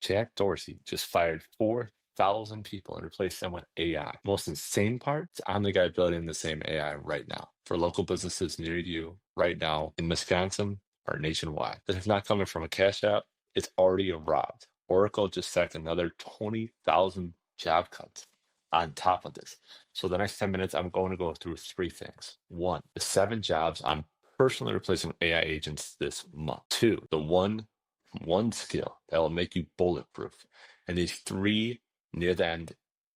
Jack Dorsey just fired 4,000 people and replaced them with AI. Most insane part, I'm the guy building the same AI right now for local businesses near you right now in Wisconsin or nationwide. This is not coming from a cash app. It's already arrived. Oracle just sacked another 20,000 job cuts on top of this. So the next 10 minutes, I'm going to go through three things. One, the 7 jobs I'm personally replacing with AI agents this month. 2, the one skill that will make you bulletproof. And these 3 near the end,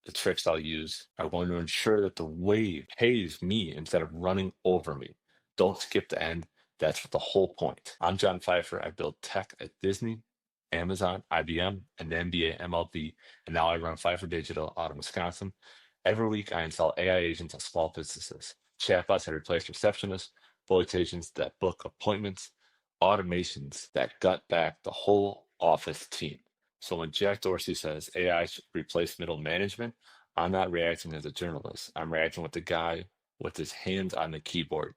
the tricks I'll use are going to ensure that the wave pays me instead of running over me. Don't skip the end. That's the whole point. I'm John Pfeiffer. I build tech at Disney, Amazon, IBM, and the NBA, MLB, and now I run Pfeiffer Digital out of Wisconsin. Every week, I install AI agents at small businesses, chatbots that replace receptionists, voice agents that book appointments, automations that gut back the whole office team. So when Jack Dorsey says AI should replace middle management, I'm not reacting as a journalist. I'm reacting with the guy with his hands on the keyboard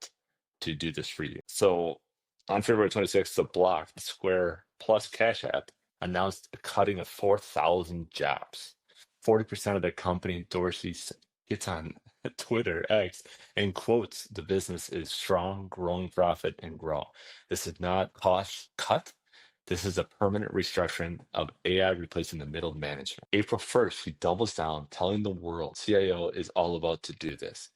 to do this for you. So on February 26th, the Block, the Square Plus Cash App announced a cutting of 4,000 jobs. 40% of their company, Dorsey gets on Twitter, X, and quotes the business is strong, growing profit, and grow. This is not cost cut. This is a permanent restructuring of AI replacing the middle management. April 1st, he doubles down, telling the world CIO is all about to do this.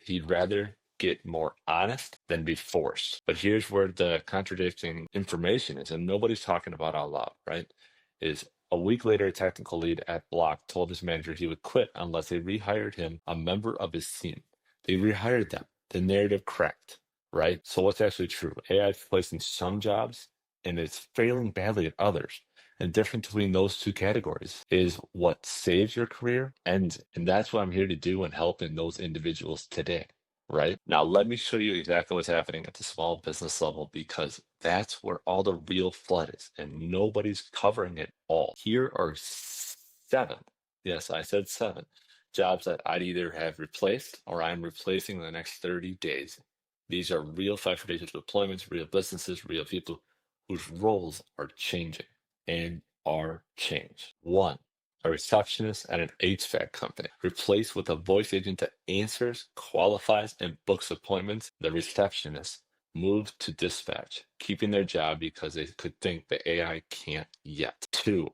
He'd rather get more honest than be forced. But here's where the contradicting information is, and nobody's talking about out loud, right? Is a week later, a technical lead at Block told his manager he would quit unless they rehired him, a member of his team. They rehired them. The narrative correct, right? So what's actually true? AI is replacing some jobs and it's failing badly at others. And the difference between those two categories is what saves your career ends. And that's what I'm here to do and helping those individuals today. Right now, let me show you exactly what's happening at the small business level because that's where all the real flood is, and nobody's covering it all. Here are 7, yes, I said 7 jobs that I'd either have replaced or I'm replacing in the next 30 days. These are real Pfeiffer digital deployments, real businesses, real people whose roles are changing and are changed. 1, a receptionist at an HVAC company, replaced with a voice agent that answers, qualifies, and books appointments. The receptionist moved to dispatch, keeping their job because they could think the AI can't yet. 2,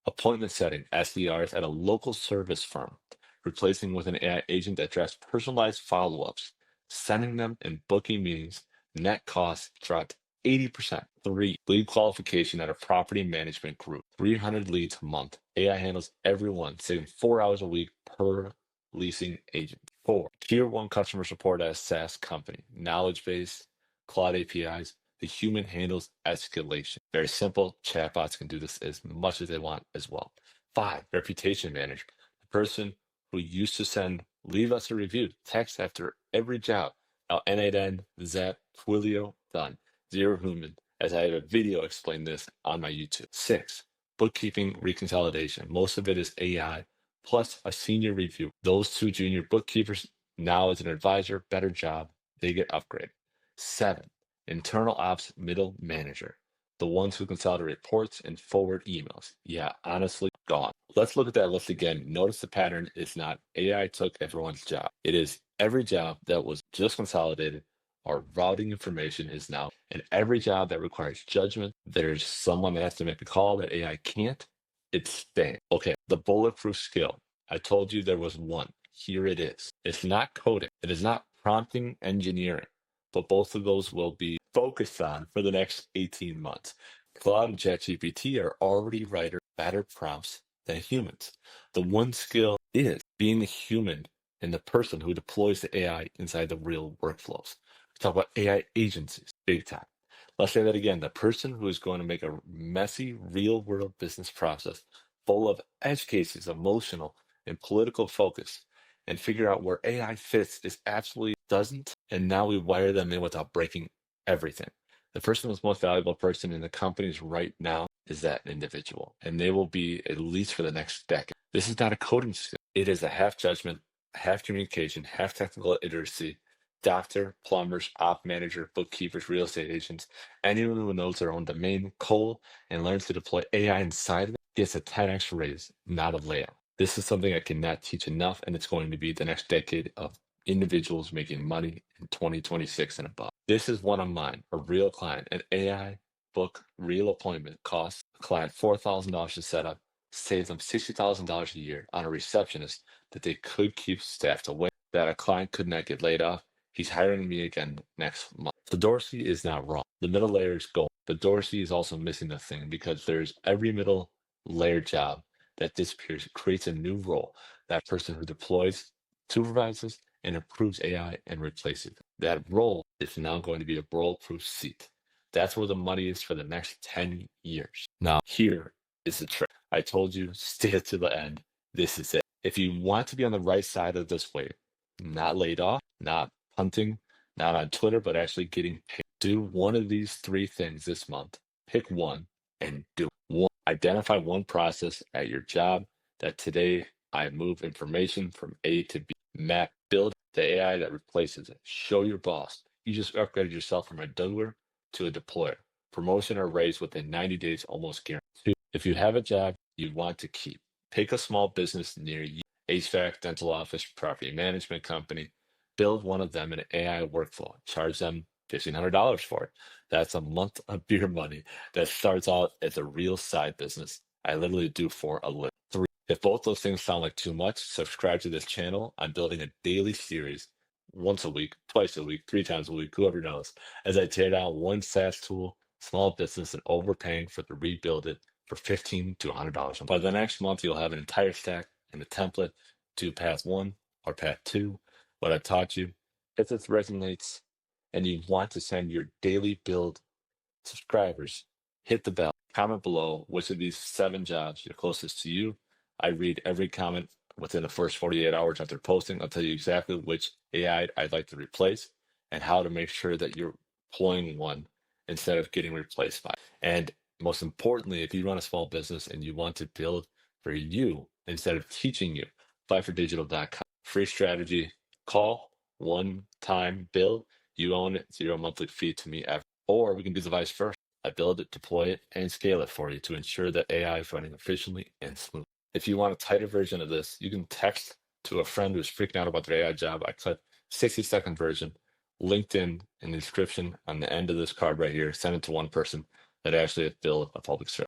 appointment setting SDRs at a local service firm, replacing with an AI agent that drafts personalized follow-ups, sending them and booking meetings. Net costs dropped 80%. 3, lead qualification at a property management group, 300 leads a month. AI handles everyone, saving 4 hours a week per leasing agent. 4, tier 1 customer support at a SaaS company, knowledge base, cloud APIs. The human handles escalation. Very simple. Chatbots can do this as much as they want as well. 5, reputation manager, the person who used to send leave us a review text after every job. Now N8N, Zap, Twilio, done. Zero human, as I have a video explain this on my YouTube. 6, bookkeeping reconsolidation. Most of it is AI plus a senior review. Those 2 junior bookkeepers now as an advisor, better job, they get upgraded. 7, internal ops middle manager. The ones who consolidate reports and forward emails. Yeah, honestly, gone. Let's look at that list again. Notice the pattern is not AI took everyone's job. It is every job that was just consolidated or routing information is now, and every job that requires judgment, there's someone that has to make a call that AI can't, it's staying. Okay, the bulletproof skill. I told you there was one. Here it is. It's not coding. It is not prompting engineering, but both of those will be focused on for the next 18 months. Claude and ChatGPT are already writer better prompts than humans. The one skill is being the human and the person who deploys the AI inside the real workflows. Talk about AI agencies, big time. Let's say that again. The person who is going to make a messy, real world business process full of edge cases, emotional and political focus, and figure out where AI fits is absolutely doesn't. And now we wire them in without breaking everything. The person who's most valuable person in the companies right now is that individual, and they will be at least for the next decade. This is not a coding skill. It is a half judgment, half communication, half technical literacy. Doctor, plumbers, op manager, bookkeepers, real estate agents, anyone who knows their own domain, coal, and learns to deploy AI inside of it gets a 10x raise, not a layoff. This is something I cannot teach enough, and it's going to be the next decade of individuals making money in 2026 and above. This is one of mine, a real client, an AI book real appointment costs a client $4,000 to set up, saves them $60,000 a year on a receptionist that they could keep staffed away, that a client could not get laid off. He's hiring me again next month. So Dorsey is not wrong. The middle layer is gold. But Dorsey is also missing the thing because there's every middle layer job that disappears, creates a new role. That person who deploys, supervises, and improves AI and replaces it. That role is now going to be a bulletproof seat. That's where the money is for the next 10 years. Now, here is the trick. I told you, stay to the end. This is it. If you want to be on the right side of this wave, not laid off, not punting, not on Twitter, but actually getting paid, do one of these three things this month. Pick one and do one. Identify one process at your job that today I move information from A to B. Map, build the AI that replaces it. Show your boss. You just upgraded yourself from a doer to a deployer. Promotion or raise within 90 days, almost guaranteed. If you have a job you want to keep, pick a small business near you. HVAC, dental office, property management company. Build one of them in an AI workflow. Charge them $1,500 for it. That's a month of beer money that starts out as a real side business. I literally do for a living. Three, if both those things sound like too much, subscribe to this channel. I'm building a daily series once a week, twice a week, 3 times a week, whoever knows, as I tear down one SaaS tool, small business, and overpaying for to rebuild it for $15 to $100. By the next month, you'll have an entire stack and a template to path one or path two. What I taught you, if this resonates and you want to send your daily build subscribers, hit the bell. Comment below which of these 7 jobs are closest to you. I read every comment within the first 48 hours after posting. I'll tell you exactly which AI I'd like to replace and how to make sure that you're employing one instead of getting replaced by. And most importantly, if you run a small business and you want to build for you instead of teaching you, pfeifferdigital.com. Free strategy. Call, one time build. You own it, 0 monthly fee to me ever. Or we can do the vice versa. I build it, deploy it, and scale it for you to ensure that AI is running efficiently and smooth. If you want a tighter version of this, you can text to a friend who's freaking out about their AI job. I cut 60-second version, LinkedIn in the description on the end of this card right here. Send it to one person that actually has built a public service.